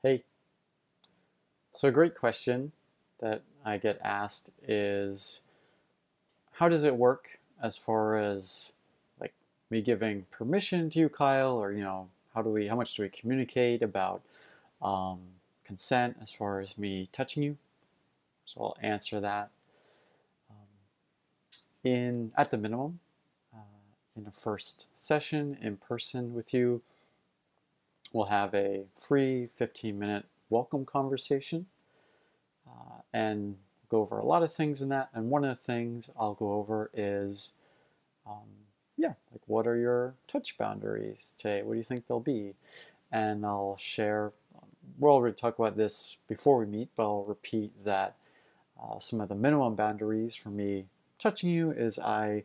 Hey, so a great question that I get asked is how does it work as far as like me giving permission to you, Kyle, or how much do we communicate about um, consent as far as me touching you? So I'll answer that in at the minimum uh, in a first session in person with you. We'll have a free 15-minute welcome conversation and go over a lot of things in that. And one of the things I'll go over is, like what are your touch boundaries today? What do you think they'll be? And I'll share. We'll already talk about this before we meet, but I'll repeat that some of the minimum boundaries for me touching you is I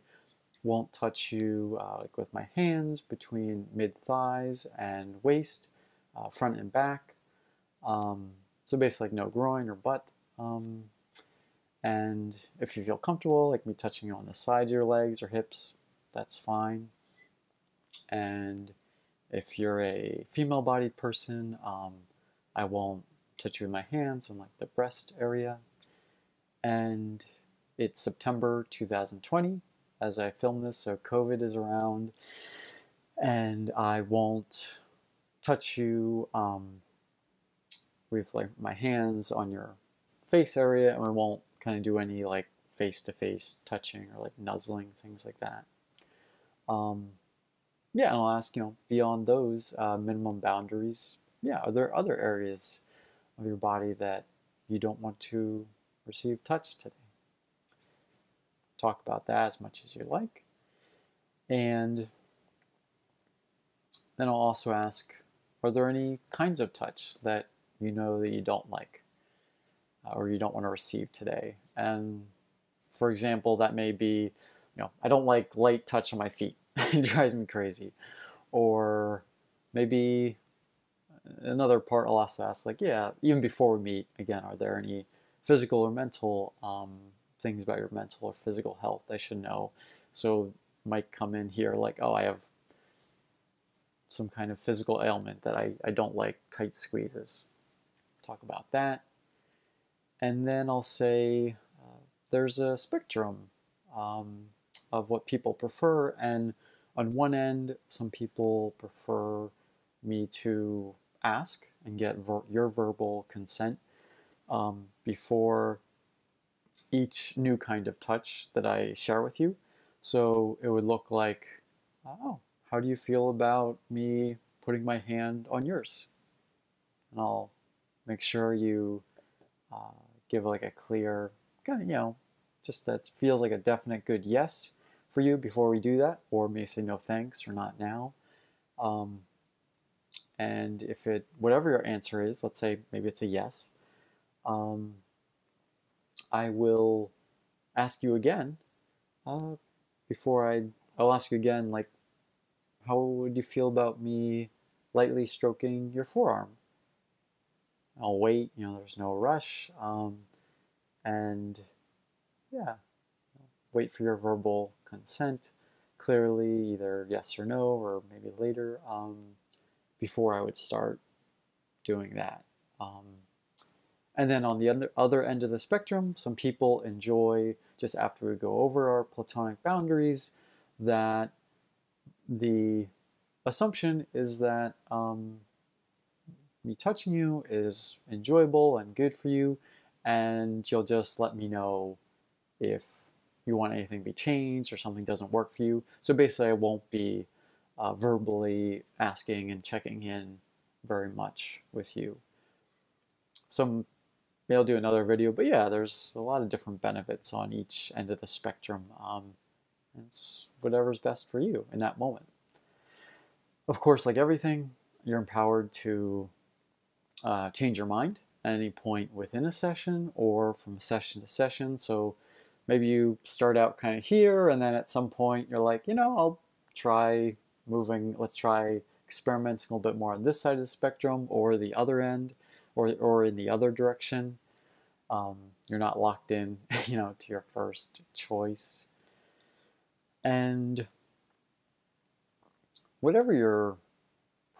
won't touch you like with my hands between mid thighs and waist, front and back. So basically, like no groin or butt. And if you feel comfortable, like me touching you on the sides of your legs or hips, that's fine. And if you're a female-bodied person, I won't touch you with my hands on like the breast area. And it's September 2020 as I film this, so COVID is around, and I won't touch you with like my hands on your face area, and we won't kind of do any like face-to-face touching or like nuzzling, things like that. Yeah, and I'll ask, beyond those minimum boundaries, yeah, are there other areas of your body that you don't want to receive touch today? Talk about that as much as you like. And then I'll also ask, are there any kinds of touch that you know that you don't like or you don't want to receive today? And for example, that may be, I don't like light touch on my feet. It drives me crazy. Or maybe another part I'll also ask, like, yeah, even before we meet, again, are there any physical or mental things about your mental or physical health I should know? So might come in here like, oh, I have some kind of physical ailment that I don't like tight squeezes. Talk about that. And then I'll say there's a spectrum of what people prefer. And on one end, some people prefer me to ask and get your verbal consent before each new kind of touch that I share with you. So it would look like, oh, how do you feel about me putting my hand on yours? And I'll make sure you give like a clear, kind of, just that feels like a definite good yes for you before we do that, or may say no thanks or not now. And if whatever your answer is, let's say maybe it's a yes, I will ask you again uh, I'll ask you again, like, how would you feel about me lightly stroking your forearm? I'll wait, there's no rush. And yeah, wait for your verbal consent clearly, either yes or no, or maybe later, before I would start doing that. And then on the other end of the spectrum, some people enjoy, just after we go over our platonic boundaries, that the assumption is that me touching you is enjoyable and good for you, and you'll just let me know if you want anything to be changed or something doesn't work for you. So basically, I won't be verbally asking and checking in very much with you. Maybe I'll do another video, but yeah, there's a lot of different benefits on each end of the spectrum. It's whatever's best for you in that moment. Of course, like everything, you're empowered to change your mind at any point within a session or from session to session. So maybe you start out kind of here, and then at some point you're like, I'll try moving, let's try experimenting a little bit more on this side of the spectrum or the other end or in the other direction. You're not locked in, to your first choice. And whatever your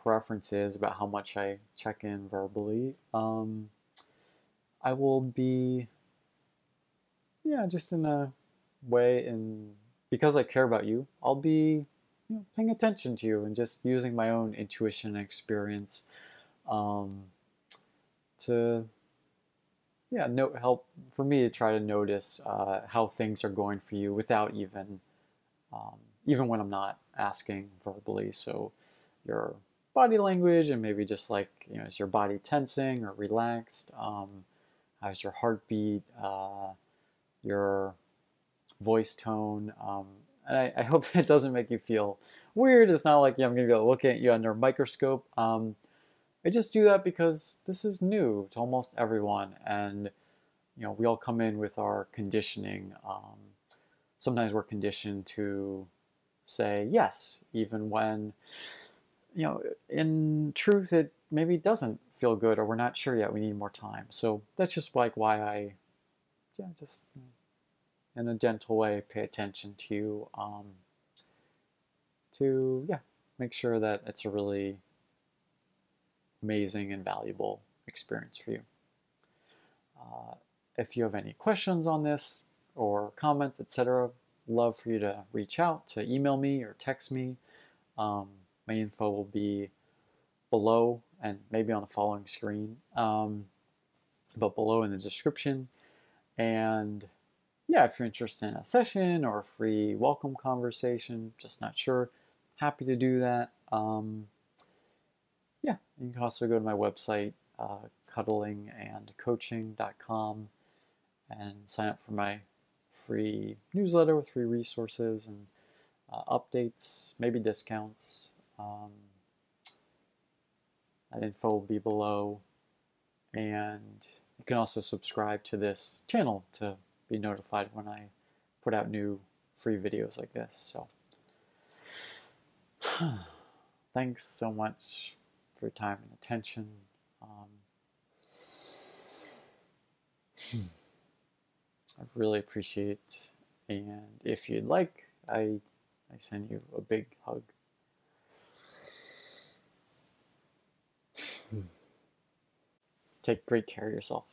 preferences about how much I check in verbally. I will be, yeah, just in a way, and because I care about you, I'll be, paying attention to you and just using my own intuition and experience um, to, yeah, help for me to try to notice how things are going for you without um, even when I'm not asking verbally. So your body language and maybe just like, is your body tensing or relaxed? How's your heartbeat? Your voice tone? And I hope it doesn't make you feel weird. It's not like I'm going to be able to look at you under a microscope. I just do that because this is new to almost everyone, and we all come in with our conditioning. Sometimes we're conditioned to say yes, even when in truth it maybe doesn't feel good, or we're not sure yet. We need more time. So that's just like why I, yeah, just in a gentle way pay attention to you, to yeah, make sure that it's a really amazing and valuable experience for you. Uh, if you have any questions on this or comments, etc., love for you to reach out, to email me or text me. My info will be below and maybe on the following screen, but below in the description. And yeah, if you're interested in a session or a free welcome conversation, just not sure, happy to do that. Yeah, you can also go to my website, cuddlingandcoaching.com, and sign up for my free newsletter with free resources and updates, maybe discounts. That info will be below. And you can also subscribe to this channel to be notified when I put out new free videos like this. So thanks so much for your time and attention. I really appreciate it. And if you'd like, I send you a big hug. Take great care of yourself.